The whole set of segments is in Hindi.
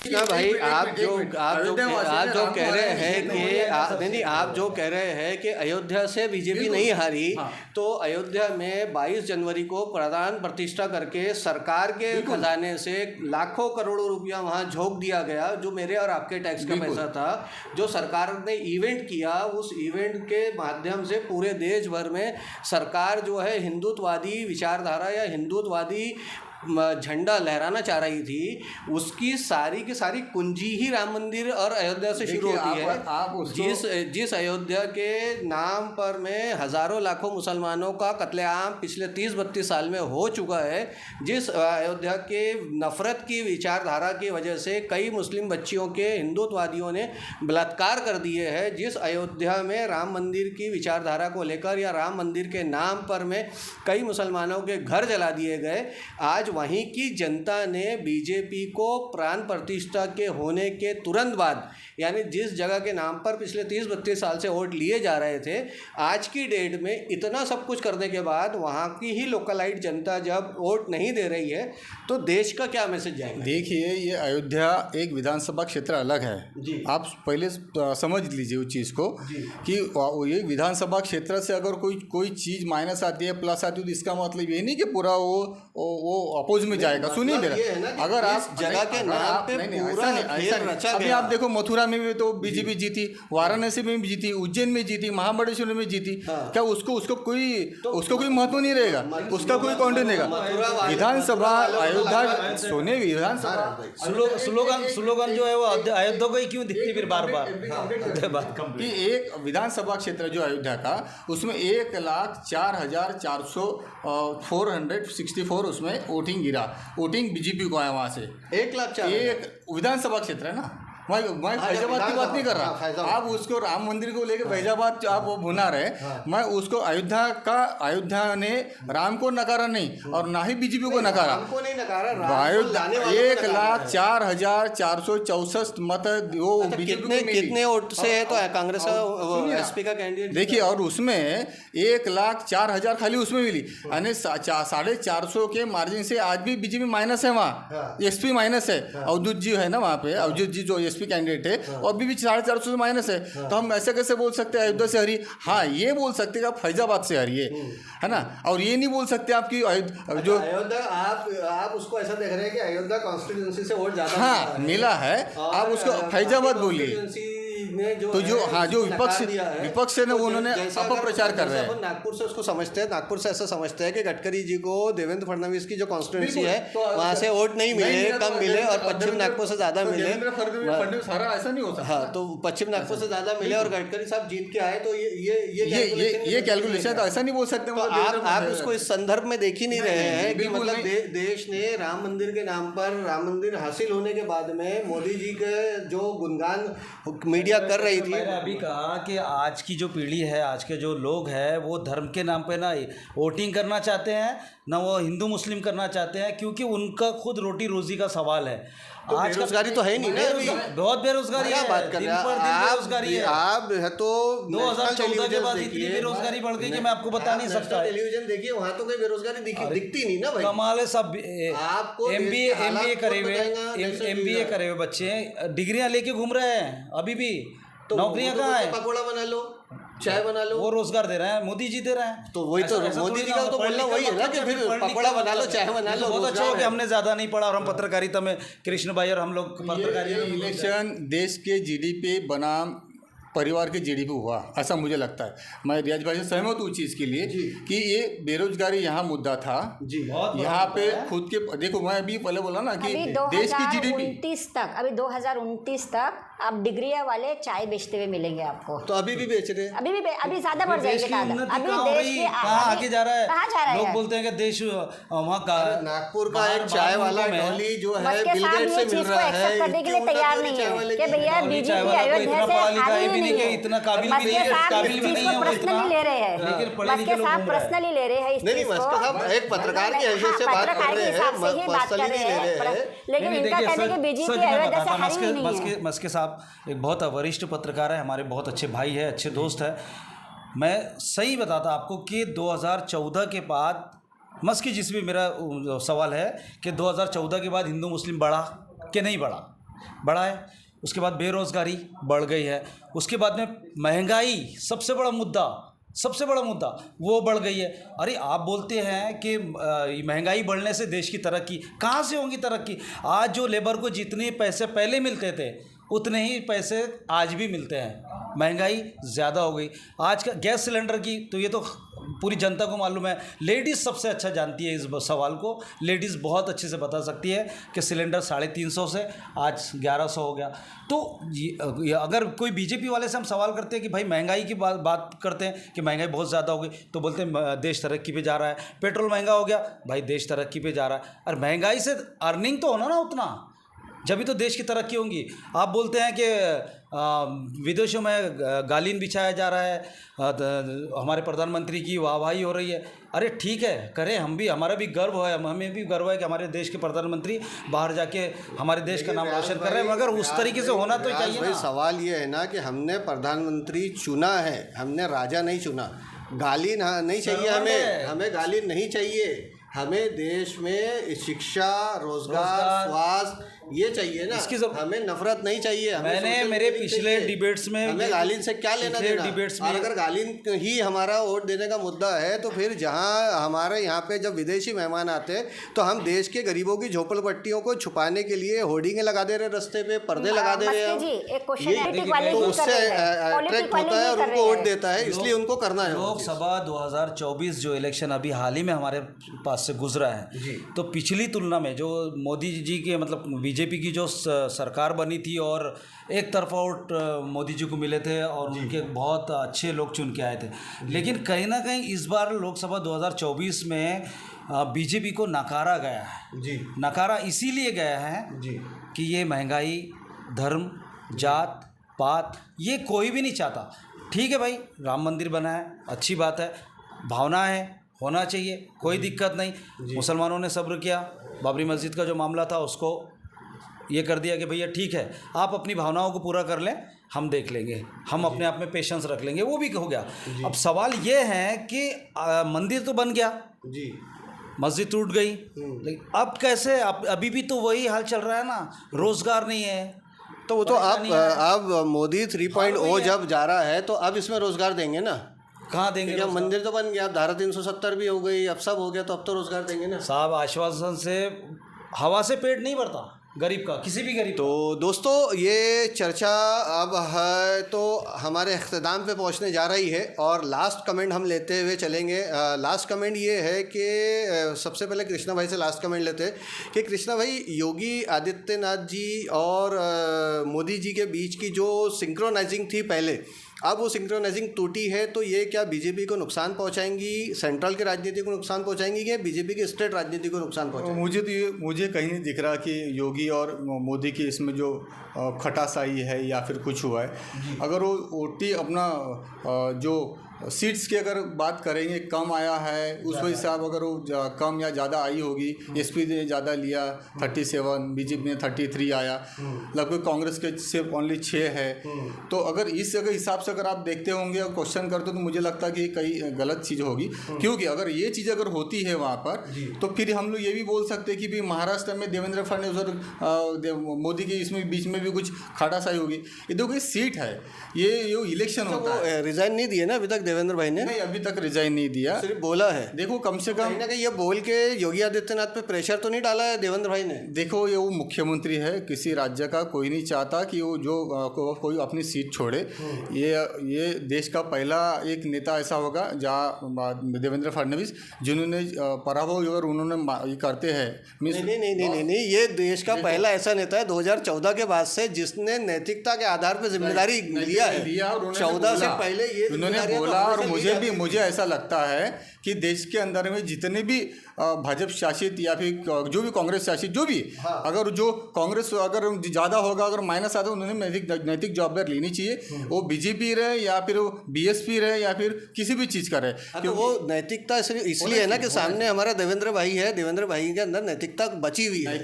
ना भाई, आप जो कह रहे हैं कि नहीं, आप जो कह रहे हैं कि अयोध्या से बीजेपी नहीं हारी, तो अयोध्या में 22 जनवरी को प्राण प्रतिष्ठा करके सरकार के खजाने से लाखों करोड़ों रुपया वहाँ झोंक दिया गया, जो मेरे और आपके टैक्स का पैसा था। जो सरकार ने इवेंट किया, उस इवेंट के माध्यम से पूरे देश भर में सरकार जो है हिंदुत्ववादी विचारधारा या हिंदुत्ववादी झंडा लहराना चाह रही थी, उसकी सारी की सारी कुंजी ही राम मंदिर और अयोध्या से शुरू होती है। जिस अयोध्या के नाम पर में हज़ारों लाखों मुसलमानों का कत्लेआम पिछले 30-32 साल में हो चुका है, जिस अयोध्या के नफ़रत की विचारधारा की वजह से कई मुस्लिम बच्चियों के हिंदुत्ववादियों ने बलात्कार कर दिए हैं, जिस अयोध्या में राम मंदिर की विचारधारा को लेकर या राम मंदिर के नाम पर में कई मुसलमानों के घर जला दिए गए, आज वहीं की जनता ने बीजेपी को प्राण प्रतिष्ठा के होने के तुरंत बाद, यानी जिस जगह के नाम पर पिछले 30-32 साल से वोट लिए जा रहे थे, आज की डेट में इतना सब कुछ करने के बाद वहाँ की ही लोकलाइट जनता जब वोट नहीं दे रही है, तो देश का क्या मैसेज जाएगा? देखिए, ये अयोध्या एक विधानसभा क्षेत्र अलग है जी। आप पहले समझ लीजिए उस चीज़ को कि ये विधानसभा क्षेत्र से अगर कोई चीज़ माइनस आती है, प्लस आती है, तो इसका मतलब ये नहीं कि पूरा वो अपोज में जाएगा। सुनिए मेरा, अगर आप जगह के नाम पे पूरा खेल रचा अभी आप देखो, मथुरा में भी तो बीजेपी जीती, वाराणसी में भी जीती, उज्जैन में जीती, महाबलेश्वर में जीती। क्या उसको कोई महत्व नहीं रहेगा? उसका कोई काउंटर नहीं रहेगा। विधानसभा अयोध्या सोने विधानसभा स्लोगन जो है वो अयोध्या को ही क्यों दिखती फिर बार बार कि एक विधानसभा क्षेत्र जो अयोध्या का, उसमें 1,04,464 उसमें वोटिंग गिरा। वोटिंग बीजेपी को आया वहाँ से 1,04,000। एक विधानसभा क्षेत्र है ना, मैं फैजाबाद की बात नहीं कर रहा। आप उसको राम मंदिर को लेकर फैजाबाद आप वो भुना रहे। मैं उसको अयोध्या ने राम को नकारा नहीं और ना ही बीजेपी को नकारा। 1,04,464 मत वो कितने वोट से है? तो कांग्रेस का एसपी का कैंडिडेट देखिए, और उसमें 1,04,000 खाली उसमें मिली, यानी 450 के मार्जिन से आज भी बीजेपी माइनस है, वहाँ एसपी माइनस है। अवधूत जी है ना वहाँ पे, अवधूत जी जो एसपी कैंडिडेट है, और भी 450 से माइनस है। तो हम ऐसे कैसे बोल सकते हैं अयोध्या से हरी? हाँ, ये बोल सकते हैं आप फैजाबाद से हरी है ना, और ये नहीं बोल सकते आपकी जो अयोध्या, आप उसको ऐसा देख रहे हैं कि अयोध्या कॉन्स्टिट्यूंसी से वोट ज्यादा मिला है, आप उसको फैजाबाद बोलिए। तो जो विपक्ष है ना, उन्होंने अपप्रचार कर रहे हैं। नागपुर से उसको समझते हैं, नागपुर से ऐसा समझते हैं कि गडकरी जी को देवेंद्र फडणवीस की जो कॉन्स्टिट्यूंसी है वहाँ से वोट नहीं मिले, कम मिले, और पश्चिम नागपुर से ज़्यादा मिले। ऐसा नहीं होता। हाँ, तो पश्चिम नागपुर से ज़्यादा मिले और गडकरी साहब जीत के आए, तो ये कैलकुलेशन तो ऐसा नहीं बोल सकते। आप उसको इस संदर्भ में देख ही नहीं रहे हैं कि मतलब देश ने राम मंदिर के नाम पर, राम मंदिर हासिल होने के बाद में मोदी जी के जो गुणगान मीडिया कर रही थी। मैंने अभी कहा कि आज की जो पीढ़ी है, आज के जो लोग हैं, वो धर्म के नाम पे ना वोटिंग करना चाहते हैं, ना वो हिंदू मुस्लिम करना चाहते हैं, क्योंकि उनका खुद रोटी रोजी का सवाल है। तो आज बेरोजगारी तो है नहीं ना, बहुत बेरोजगारी है, बात कर दिन पर दिन बेरोजगारी है। आप है तो 2014 के बाद इतनी बेरोजगारी बढ़ गई कि मैं आपको बता नहीं सकता। टेलीविजन देखिए, वहाँ तो कोई बेरोजगारी दिखती नहीं ना भाई। कमाल है, सब एमबीए करे हुए बच्चे डिग्रियां लेके घूम रहे हैं, अभी भी तो नौकरियां कहाँ है? पकौड़ा बना लो, चाय बना लो, वो रोजगार दे रहे हैं, मोदी जी दे रहे हैं। तो वही तो मोदी जी का तो बोलना वही है ना कि फिर पकौड़ा बना लो, चाय बना लो। बहुत अच्छा हो कि हमने ज़्यादा नहीं पढ़ा और हम पत्रकारिता में, कृष्ण भाई और हम लोग पत्रकारिता। इलेक्शन देश के जीडीपी बनाम परिवार के जीडीपी हुआ, ऐसा मुझे लगता है। मैं रियाज भाई से सहमत हूँ चीज़ के लिए कि ये बेरोजगारी यहाँ मुद्दा था जी। यहाँ पे खुद के देखो, मैं अभी पहले बोला ना कि देश की जीडीपी 2029 तक आप डिग्री वाले चाय बेचते हुए मिलेंगे आपको। तो अभी भी बेच रहे हैं, अभी ज्यादा बढ़ जाएंगे। अभी देश कहाँ आगे जा रहा है? कहाँ जा रहा है? लोग बोलते हैं कि देश वहाँ का, नागपुर का एक चाय वाला डॉली जो है बिल गेट्स से मिल रहा है, करने के लिए तैयार नहीं है कि भैया बीजेपी अयोध्या से हारी नहीं है, इतना काबिल भी नहीं है, पर्सनली ले रहे हैं, मस्के साहब पर्सनली ले रहे हैं इस चीज को। एक पत्रकार की हैसियत से बात कर रहे हैं, पर्सनली ले रहे हैं, लेकिन इनका कहने के बीजेपी अयोध्या से हारी नहीं है। मस्के साहब एक बहुत वरिष्ठ पत्रकार है, हमारे बहुत अच्छे भाई है, अच्छे दोस्त है। मैं सही बताता आपको कि 2014 के बाद, मस्की जिस भी मेरा सवाल है कि 2014 के बाद हिंदू मुस्लिम बढ़ा कि नहीं बढ़ा, बढ़ा है। उसके बाद बेरोज़गारी बढ़ गई है। उसके बाद में महंगाई, सबसे बड़ा मुद्दा वो बढ़ गई है। अरे आप बोलते हैं कि महंगाई बढ़ने से देश की तरक्की, कहाँ से होंगी तरक्की? आज जो लेबर को जितने पैसे पहले मिलते थे उतने ही पैसे आज भी मिलते हैं। महंगाई ज़्यादा हो गई। आज का गैस सिलेंडर की तो ये तो पूरी जनता को मालूम है। लेडीज़ सबसे अच्छा जानती है इस सवाल को। लेडीज़ बहुत अच्छे से बता सकती है कि सिलेंडर 350 से आज 1100 हो गया। तो ये अगर कोई बीजेपी वाले से हम सवाल करते हैं कि भाई महंगाई की बात करते हैं कि महंगाई बहुत ज़्यादा हो गई, तो बोलते हैं देश तरक्की पे जा रहा है। पेट्रोल महंगा हो गया, भाई देश तरक्की पे जा रहा है। और महंगाई से अर्निंग तो होना ना उतना, जब तो देश की तरक्की होंगी। आप बोलते हैं कि विदेशों में गालीन बिछाया जा रहा है, हमारे प्रधानमंत्री की वाहवाही हो रही है। अरे ठीक है, करें, हम भी, हमारा भी गर्व है, हमें भी गर्व है कि हमारे देश के प्रधानमंत्री बाहर जाके हमारे देश का नाम रोशन कर रहे हैं, मगर उस तरीके से होना तो चाहिए ना। सवाल ये है ना कि हमने प्रधानमंत्री चुना है, हमने राजा नहीं चुना। गालीन नहीं चाहिए, हमें गालीन नहीं चाहिए। हमें देश में शिक्षा, रोजगार, स्वास्थ्य ये चाहिए ना, हमें नफरत नहीं चाहिए। मैंने मेरे पिछले डिबेट्स में, हमें गालीन से क्या लेना देना? डिबेट्स में अगर गालीन ही हमारा वोट देने का मुद्दा है तो फिर जहां हमारे यहाँ पे जब विदेशी मेहमान आते हैं तो हम देश के गरीबों की झोपड़पट्टियों को छुपाने के लिए होर्डिंगें लगा दे रहे, रास्ते पे पर्दे लगा दे रहे हैं। तो उससे अट्रैक्ट होता है और उनको वोट देता है, इसलिए उनको करना है। लोकसभा 2024 जो इलेक्शन अभी हाल ही में हमारे पास से गुजरा है, तो पिछली तुलना में जो मोदी जी के, मतलब बीजेपी की जो सरकार बनी थी और एक तरफा वोट मोदी जी को मिले थे और उनके बहुत अच्छे लोग चुन के आए थे, लेकिन कहीं ना कहीं इस बार लोकसभा 2024 में बीजेपी को नकारा गया है जी। नकारा इसीलिए गया है जी कि ये महंगाई, धर्म, जात पात ये कोई भी नहीं चाहता। ठीक है भाई, राम मंदिर बना है, अच्छी बात है, भावना है, होना चाहिए, कोई दिक्कत नहीं। मुसलमानों ने सब्र किया, बाबरी मस्जिद का जो मामला था उसको ये कर दिया कि भैया ठीक है, आप अपनी भावनाओं को पूरा कर लें, हम देख लेंगे, हम अपने आप में पेशेंस रख लेंगे, वो भी हो गया। अब सवाल ये है कि मंदिर तो बन गया जी, मस्जिद टूट गई, लेकिन अब कैसे? अभी भी तो वही हाल चल रहा है ना, रोजगार नहीं है। तो वो तो आप मोदी 3.0 जब जा रहा है तो अब इसमें रोजगार देंगे ना? कहाँ देंगे? क्या मंदिर तो बन गया, धारा 370 भी हो गई, अब सब हो गया, तो अब तो रोजगार देंगे ना साहब। आश्वासन से हवा से पेट नहीं भरता गरीब का, किसी भी गरीब। तो दोस्तों ये चर्चा अब है तो हमारे अख्ताम पे पहुंचने जा रही है और लास्ट कमेंट हम लेते हुए चलेंगे। लास्ट कमेंट ये है कि सबसे पहले कृष्णा भाई से लास्ट कमेंट लेते हैं कि कृष्णा भाई, योगी आदित्यनाथ जी और मोदी जी के बीच की जो सिंक्रोनाइजिंग थी पहले, अब वो सिंक्रोनाइजिंग टूटी है, तो ये क्या बीजेपी को नुकसान पहुंचाएंगी, सेंट्रल की राजनीति को नुकसान पहुंचाएंगी या बीजेपी की स्टेट राजनीति को नुकसान पहुंचाएंगी? मुझे कहीं नहीं दिख रहा कि योगी और मोदी की इसमें जो खटासाई है या फिर कुछ हुआ है। अगर वो वोटी अपना जो सीट्स की अगर बात करेंगे, कम आया है, उस वजह से आप अगर वो कम या ज़्यादा आई होगी, एसपी ने ज़्यादा लिया 37, बीजेपी ने 33 आया, लगभग कांग्रेस के सिर्फ ओनली 6 है। तो अगर इस अगर हिसाब से अगर आप देखते होंगे और क्वेश्चन करते हो तो मुझे लगता है कि कई गलत चीज़ होगी, क्योंकि अगर ये चीज़ अगर होती है वहाँ पर तो फिर हम लोग ये भी बोल सकते हैं कि भी महाराष्ट्र में देवेंद्र फडणवीस और मोदी के इसमें बीच में भी कुछ खटासाई होगी। ये देखो, ये सीट है, ये इलेक्शन होता है। रिजाइन नहीं दिए ना अभी तक देवेंद्र भाई ने? नहीं, अभी तक रिजाइन नहीं दिया, सिर्फ बोला है। देखो कम से कम कहीं ये बोल के योगी आदित्यनाथ पे प्रेशर तो नहीं डाला है देवेंद्र भाई ने? देखो, ये वो मुख्यमंत्री है किसी राज्य का, कोई नहीं चाहता कि वो जो कोई अपनी सीट छोड़े। ये देश का पहला एक नेता ऐसा होगा जहाँ देवेंद्र फडणवीस, जिन्होंने पराभव अगर उन्होंने ये करते हैं। नहीं, ये देश का पहला ऐसा नेता है 2014 के बाद से जिसने नैतिकता के आधार पर जिम्मेदारी लिया है। 14 से पहले ये उन्होंने बोला, और मुझे ऐसा लगता है कि देश के अंदर में जितने भी भाजपा शासित या फिर जो भी कांग्रेस शासित जो भी, अगर जो कांग्रेस अगर ज़्यादा होगा, अगर माइनस आता है, उन्होंने नैतिक जवाबदारी लेनी चाहिए। वो बीजेपी रहे या फिर वो बीएसपी रहे या फिर किसी भी चीज़ का रहे, क्योंकि वो नैतिकता इसलिए है ना कि सामने हमारा देवेंद्र भाई है, देवेंद्र भाई के अंदर नैतिकता बची हुई है।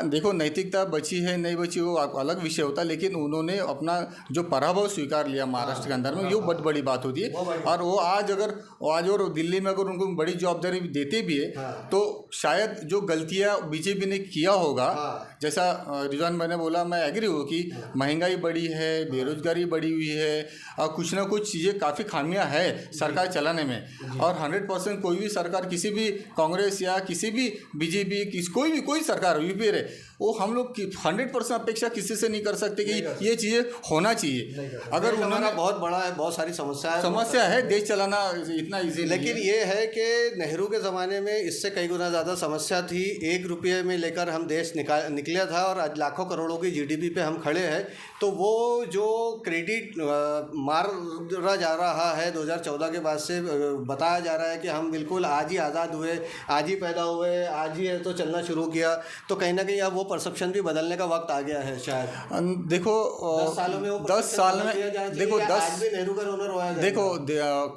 देखो नैतिकता बची है नहीं बची वो अलग विषय होता है, लेकिन उन्होंने अपना जो पराभव स्वीकार लिया महाराष्ट्र के अंदर में, ये बहुत बड़ी बात होती है। और वो आज और दिल्ली में अगर उनको बड़ी जवाबदारी देते भी है तो शायद जो गलतियां बीजेपी ने किया होगा, जैसा रिजवान भाई ने बोला, मैं एग्री हूँ कि महंगाई बढ़ी है, बेरोजगारी बढ़ी हुई है और कुछ ना कुछ चीज़ें काफ़ी खामियां है सरकार चलाने में। और 100% कोई भी सरकार, किसी भी कांग्रेस या किसी भी बीजेपी, कोई सरकार यूपी रहे, वो हम लोग 100% अपेक्षा किसी से नहीं कर सकते कि ये चीज़ें होना चाहिए। अगर उन्होंने बहुत बड़ा है, बहुत सारी समस्या है, देश चलाना इतना ईजी। लेकिन ये है कि नेहरू के ज़माने में इससे कई गुना ज़्यादा समस्या थी। 1 रुपये में लेकर हम देश निकला था और आज लाखों करोड़ों की जीडीपी पे हम खड़े हैं। तो वो जो क्रेडिट मारा जा रहा है 2014 के बाद से, बताया जा रहा है कि हम बिल्कुल आज ही आज़ाद हुए, आज ही पैदा हुए, आज ही है तो चलना शुरू किया, तो कहीं ना कहीं अब वो परसेप्शन भी बदलने का वक्त आ गया है शायद। देखो 10 सालों में, 10 साल में देखो, 10 नेहरू का रोना रोया देखो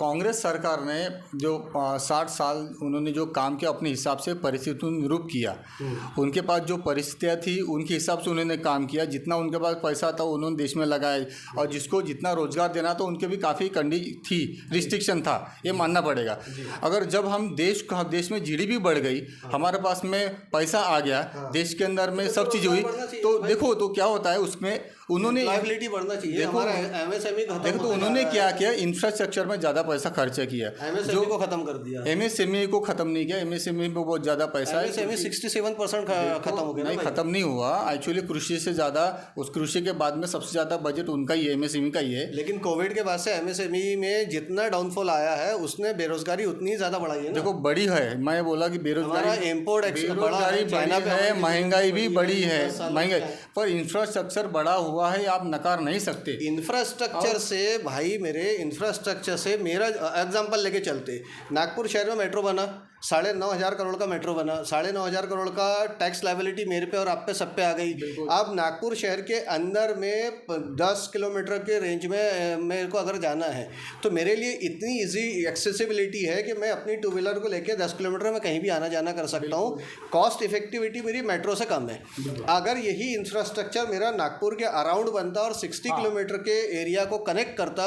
कांग्रेस सरकार ने जो 60 साल उन्होंने जो काम किया, अपने हिसाब से परिस्थितियों में निरूप किया। उनके पास जो परिस्थितियाँ थी उनके हिसाब से उन्होंने काम किया। जितना उनके पास पैसा था उन्होंने देश में लगाया, और जिसको जितना रोजगार देना था उनके भी काफ़ी थी, रिस्ट्रिक्शन था, ये मानना पड़ेगा। अगर जब हम देश में जीडीपी बढ़ गई, हमारे पास में पैसा आ गया, देश के अंदर में सब चीज़ हुई, तो देखो तो क्या होता है उसमें उन्होंने लायबिलिटी बढ़ना चाहिए। हमारा एमएसएमई देखो तो उन्होंने क्या किया, इंफ्रास्ट्रक्चर में ज़्यादा पैसा खर्चा किया, एमएसएमई को खत्म कर दिया। एमएसएमई को खत्म नहीं किया, एमएसएमई में बहुत ज़्यादा पैसा है। एमएसएमई 67% खत्म हो गया। नहीं, खत्म नहीं हुआ एक्चुअली, कृषि से ज़्यादा, उस कृषि के बाद में सबसे ज़्यादा बजट उनका ही है, एमएसएमई का ही है। लेकिन कोविड के बाद से एमएसएमई में जितना डाउनफॉल आया है उसने बेरोजगारी उतनी ज़्यादा बढ़ाई है। देखो बड़ी है, मैं बोला कि बेरोजगारी इम्पोर्ट बड़ी है, महंगाई भी बड़ी है, महंगाई पर इंफ्रास्ट्रक्चर बड़ा हुआ है, आप नकार नहीं सकते। इंफ्रास्ट्रक्चर से भाई, मेरे इंफ्रास्ट्रक्चर से मेरा एग्जांपल लेके चलते, नागपुर शहर में मेट्रो बना, 9,500 करोड़ का मेट्रो बना, 9,500 करोड़ का टैक्स लायबिलिटी मेरे पे और आप पे सब पे आ गई। अब नागपुर शहर के अंदर में 10 किलोमीटर के रेंज में मेरे को अगर जाना है तो मेरे लिए इतनी इजी एक्सेसिबिलिटी है कि मैं अपनी 2 व्हीलर को लेके 10 किलोमीटर में कहीं भी आना जाना कर सकता हूँ। कॉस्ट इफेक्टिविटी मेरी मेट्रो से कम है। अगर यही इंफ्रास्ट्रक्चर मेरा नागपुर के अराउंड बनता और 60 किलोमीटर के एरिया को कनेक्ट करता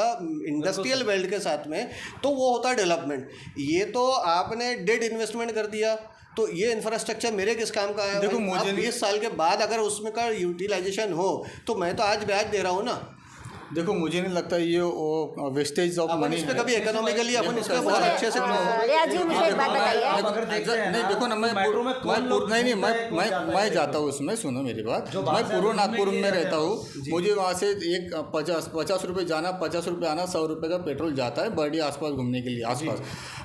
इंडस्ट्रियल बेल्ट के साथ में, तो वो होता डेवलपमेंट। ये तो आपने डेड इन्वेस्टमेंट कर दिया, तो ये इंफ्रास्ट्रक्चर मेरे किस काम का है? देखो मुझे 20 साल के बाद अगर उसमें का यूटिलाइजेशन हो तो मैं तो आज ब्याज दे रहा हूँ ना। देखो मुझे नहीं लगता ये वो वेस्टेज ऑफ मनी है। कभी इकोनॉमिकली अपन इसका बहुत अच्छे से मुझे एक बात बताइए। नहीं देखो ना, मैं जाता हूँ उसमें, सुनो मेरी बात, मैं पूर्व नागपुर में रहता हूँ, मुझे वहाँ से एक 50 रुपये जाना, 50 रुपये आना, 100 रुपये का पेट्रोल जाता है बर्डी आसपास घूमने के लिए। आसपास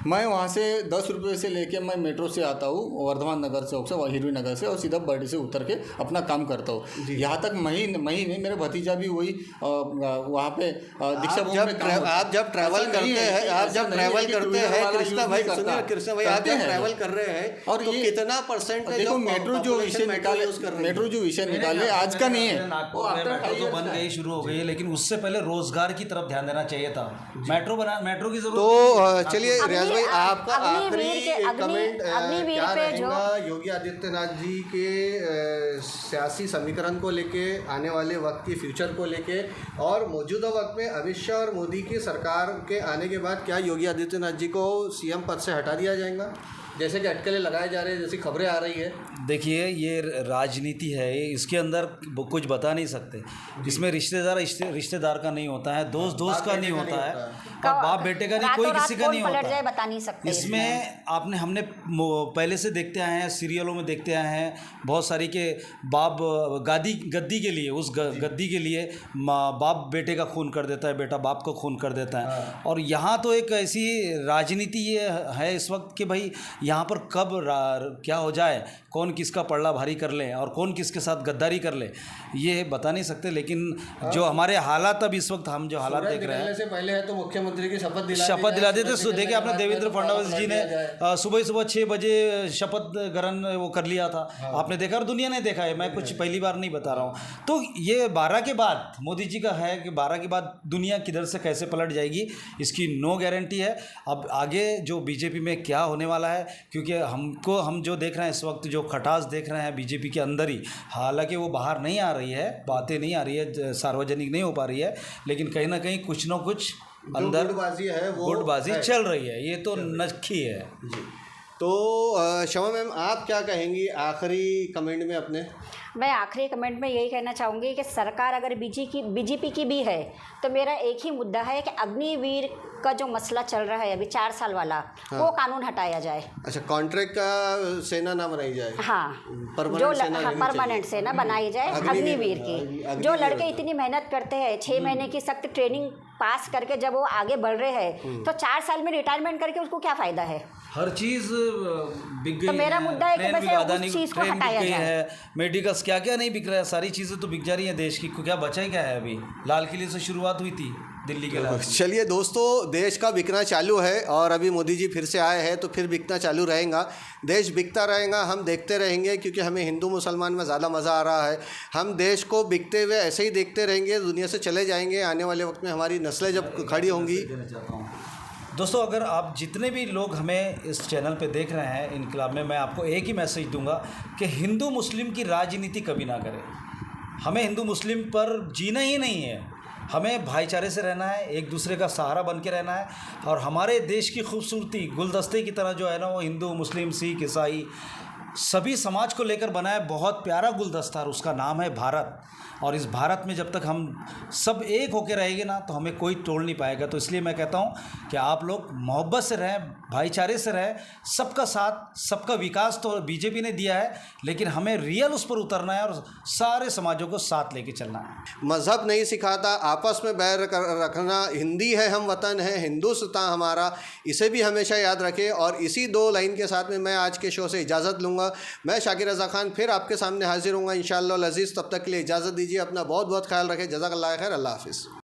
मैं वहाँ से 10 रुपये से लेके मैं मेट्रो से आता हूँ, वर्धमान नगर चौक से, हिरवी नगर से, और सीधा बर्डी से उतर के अपना काम करता हूँ। यहाँ तक महीने मेरा भतीजा भी वही वहाँ पे दीक्षा भवन में आप जब ट्रैवल करते हैं कृष्णा भाई, आप जब ट्रैवल कर रहे हैं और तो कितना परसेंट है? देखो मेट्रो जो विषय निकाले आज का नहीं है, मेट्रो तो बन गई, शुरू हो गई, लेकिन उससे पहले रोजगार की तरफ ध्यान देना चाहिए था। मेट्रो की जरूरत। तो चलिए रियाज भाई, आपका आखिरी कमेंट क्या रहेगा योगी आदित्यनाथ जी के सियासी समीकरण को लेके, आने वाले वक्त की फ्यूचर को लेके, और मौजूदा वक्त में अमित शाह और मोदी की सरकार के आने के बाद क्या योगी आदित्यनाथ जी को सीएम पद से हटा दिया जाएगा, जैसे कि अटकलें लगाए जा रहे हैं, जैसी खबरें आ रही है? देखिए ये राजनीति है, इसके अंदर कुछ बता नहीं सकते। इसमें रिश्तेदार का नहीं होता है, दोस्त का नहीं होता है, और बाप बेटे का नहीं, कोई किसी का नहीं होता। बता नहीं सकते। इसमें हमने पहले से देखते आए हैं, सीरियलों में देखते आए हैं बहुत सारी के बाप गद्दी के लिए, उस गद्दी के लिए बाप बेटे का खून कर देता है, बेटा बाप का खून कर देता है। और यहाँ तो एक ऐसी राजनीति ये है इस वक्त कि भाई यहाँ पर कब क्या हो जाए, कौन किसका पल्ला भारी कर ले और कौन किसके साथ गद्दारी कर ले, ये बता नहीं सकते। लेकिन जो हमारे हालात अब इस वक्त हम जो हालात देख रहे हैं, से पहले है तो मुख्यमंत्री की शपथ दिला देते। तो देखिए आपने देवेंद्र फडणवीस जी ने सुबह 6 बजे शपथ ग्रहण वो कर लिया था, आपने देखा और दुनिया ने देखा है, मैं कुछ पहली बार नहीं बता रहा हूँ। तो ये 12 के बाद मोदी जी का है कि 12 के बाद दुनिया किधर से कैसे पलट जाएगी इसकी नो गारंटी है। अब आगे जो बीजेपी में क्या होने वाला है, क्योंकि हम जो देख रहे हैं इस वक्त, जो खटास देख रहे हैं बीजेपी के अंदर ही, हालांकि वो बाहर नहीं आ रही है, बातें नहीं आ रही है, सार्वजनिक नहीं हो पा रही है, लेकिन कहीं ना कहीं कुछ ना कुछ अंदर गुटबाजी है, वो गुटबाजी चल रही है, ये तो नखी है। जी तो शमा मैम, आप क्या कहेंगी आखिरी कमेंट में अपने? मैं आखिरी कमेंट में यही कहना चाहूँगी कि सरकार अगर बीजेपी की भी है तो मेरा एक ही मुद्दा है कि अग्निवीर का जो मसला चल रहा है अभी 4 साल वाला, हाँ। वो कानून हटाया जाए। अच्छा, कॉन्ट्रैक्ट का सेना ना बनाई जाए। हाँ, परमानेंट परमानेंट सेना बनाई जाए अग्निवीर की। जो लड़के इतनी मेहनत करते हैं, 6 महीने की सख्त ट्रेनिंग पास करके जब वो आगे बढ़ रहे हैं, तो 4 साल में रिटायरमेंट करके उसको क्या फ़ायदा है? हर चीज़ बिक गई तो मेरा मुद्दा है कि बस उस चीज़ को हटाया जाए। है, मेडिकल्स क्या क्या नहीं बिक रहा है, सारी चीज़ें तो बिक जा रही हैं देश की। क्या बचा ही क्या है? अभी लाल किले से शुरुआत हुई थी, दिल्ली के लाल। चलिए दोस्तों, देश का बिकना चालू है और अभी मोदी जी फिर से आए हैं तो फिर बिकना चालू रहेगा। देश बिकता रहेगा, हम देखते रहेंगे, क्योंकि हमें हिंदू मुसलमान में ज़्यादा मज़ा आ रहा है। हम देश को बिकते हुए ऐसे ही देखते रहेंगे, दुनिया से चले जाएंगे। आने वाले वक्त में हमारी नस्लें जब खड़ी होंगी। दोस्तों, अगर आप जितने भी लोग हमें इस चैनल पे देख रहे हैं इनकलाब में, मैं आपको एक ही मैसेज दूंगा कि हिंदू मुस्लिम की राजनीति कभी ना करें। हमें हिंदू मुस्लिम पर जीना ही नहीं है, हमें भाईचारे से रहना है, एक दूसरे का सहारा बन के रहना है। और हमारे देश की खूबसूरती गुलदस्ते की तरह जो है ना, वो हिंदू मुस्लिम सिख ईसाई सभी समाज को लेकर बना है बहुत प्यारा गुलदस्ता, और उसका नाम है भारत। और इस भारत में जब तक हम सब एक होकर रहेंगे ना, तो हमें कोई तोड़ नहीं पाएगा। तो इसलिए मैं कहता हूँ कि आप लोग मोहब्बत से रहें, भाईचारे से रहें, सबका साथ सबका विकास तो बीजेपी ने दिया है, लेकिन हमें रियल उस पर उतरना है और सारे समाजों को साथ लेके चलना है। मज़हब नहीं सिखाता, आपस में बैर रखना। हिंदी है हम वतन है, हिंदुस्तान हमारा, इसे भी हमेशा याद रखें। और इसी 2 लाइन के साथ में मैं आज के शो से इजाज़त लूँगा। मैं शाकिर रज़ा खान फिर आपके सामने हाजिर हूँगा इंशाअल्लाह अज़ीज़। तब तक के लिए इजाज़त दीजिए, अपना बहुत बहुत ख्याल रखें। जज़ाकल्लाह खैर, अल्लाह हाफ़िज़।